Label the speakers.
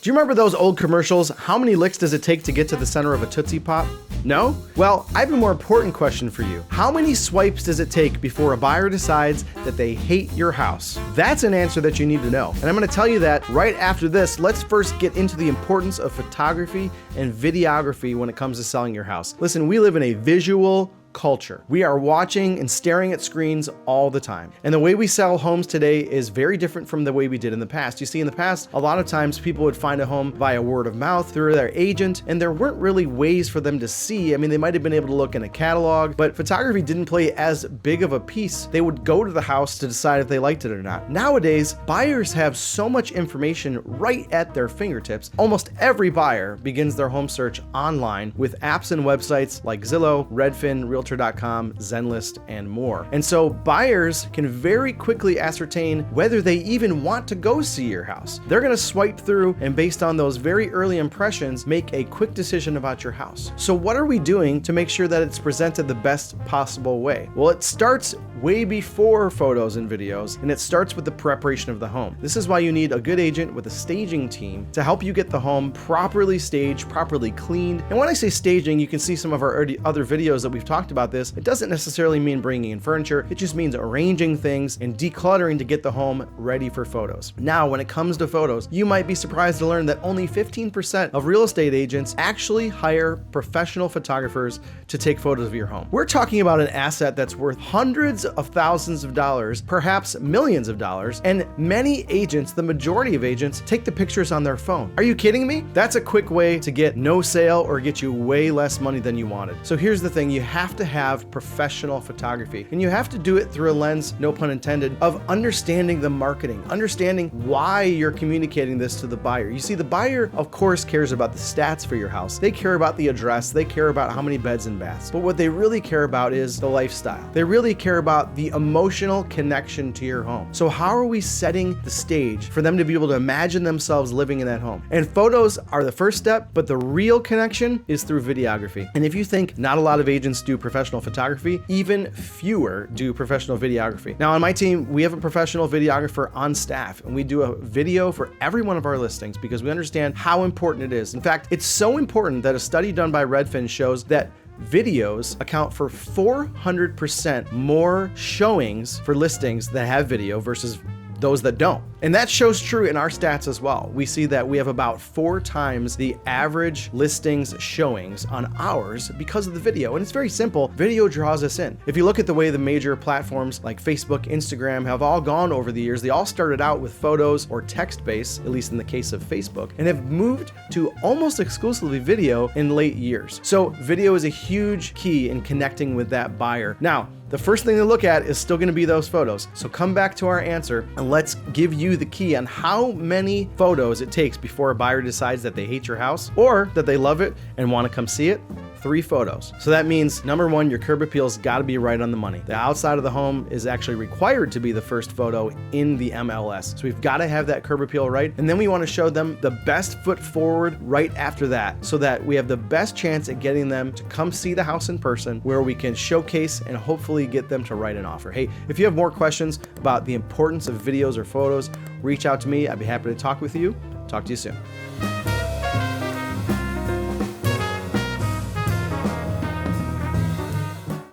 Speaker 1: Do you remember those old commercials? How many licks does it take to get to the center of a Tootsie Pop? No? Well, I have a more important question for you. How many swipes does it take before a buyer decides that they hate your house? That's an answer that you need to know. And I'm gonna tell you that right after this. Let's first get into the importance of photography and videography when it comes to selling your house. Listen, we live in a visual culture. We are watching and staring at screens all the time. And the way we sell homes today is very different from the way we did in the past. You see, in the past, a lot of times people would find a home via word of mouth through their agent, and there weren't really ways for them to see. I mean, they might have been able to look in a catalog, but photography didn't play as big of a piece. They would go to the house to decide if they liked it or not. Nowadays, buyers have so much information right at their fingertips. Almost every buyer begins their home search online with apps and websites like Zillow, Redfin, Realtor.com, Zenlist, and more. And so buyers can very quickly ascertain whether they even want to go see your house. They're gonna swipe through and based on those very early impressions, make a quick decision about your house. So what are we doing to make sure that it's presented the best possible way? Well, it starts way before photos and videos, and it starts with the preparation of the home. This is why you need a good agent with a staging team to help you get the home properly staged, properly cleaned. And when I say staging, you can see some of our other videos that we've talked about this. It doesn't necessarily mean bringing in furniture. It just means arranging things and decluttering to get the home ready for photos. Now, when it comes to photos, you might be surprised to learn that only 15% of real estate agents actually hire professional photographers to take photos of your home. We're talking about an asset that's worth hundreds of thousands of dollars, perhaps millions of dollars, and many agents, the majority of agents, take the pictures on their phone. Are you kidding me? That's a quick way to get no sale or get you way less money than you wanted. So here's the thing, you have to have professional photography, and you have to do it through a lens, no pun intended, of understanding the marketing, understanding why you're communicating this to the buyer. You see, the buyer, of course, cares about the stats for your house. They care about the address, they care about how many beds and baths, but what they really care about is the lifestyle. They really care about the emotional connection to your home. So how are we setting the stage for them to be able to imagine themselves living in that home? And photos are the first step, but the real connection is through videography. And if you think not a lot of agents do professional photography, even fewer do professional videography. Now on my team, we have a professional videographer on staff, and we do a video for every one of our listings because we understand how important it is. In fact, it's so important that a study done by Redfin shows that videos account for 400% more showings for listings that have video versus those that don't. And that shows true in our stats as well. We see that we have about 4 times the average listings showings on ours because of the video. And it's very simple. Video draws us in. If you look at the way the major platforms like Facebook, Instagram have all gone over the years, they all started out with photos or text-based, at least in the case of Facebook, and have moved to almost exclusively video in late years. So video is a huge key in connecting with that buyer. Now, the first thing to look at is still going to be those photos. So come back to our answer and let's give you the key on how many photos it takes before a buyer decides that they hate your house or that they love it and want to come see it. 3 photos. So that means number 1, your curb appeal's got to be right on the money. The outside of the home is actually required to be the first photo in the MLS. So we've got to have that curb appeal right. And then we want to show them the best foot forward right after that so that we have the best chance at getting them to come see the house in person where we can showcase and hopefully get them to write an offer. Hey, if you have more questions about the importance of videos or photos, reach out to me. I'd be happy to talk with you. Talk to you soon.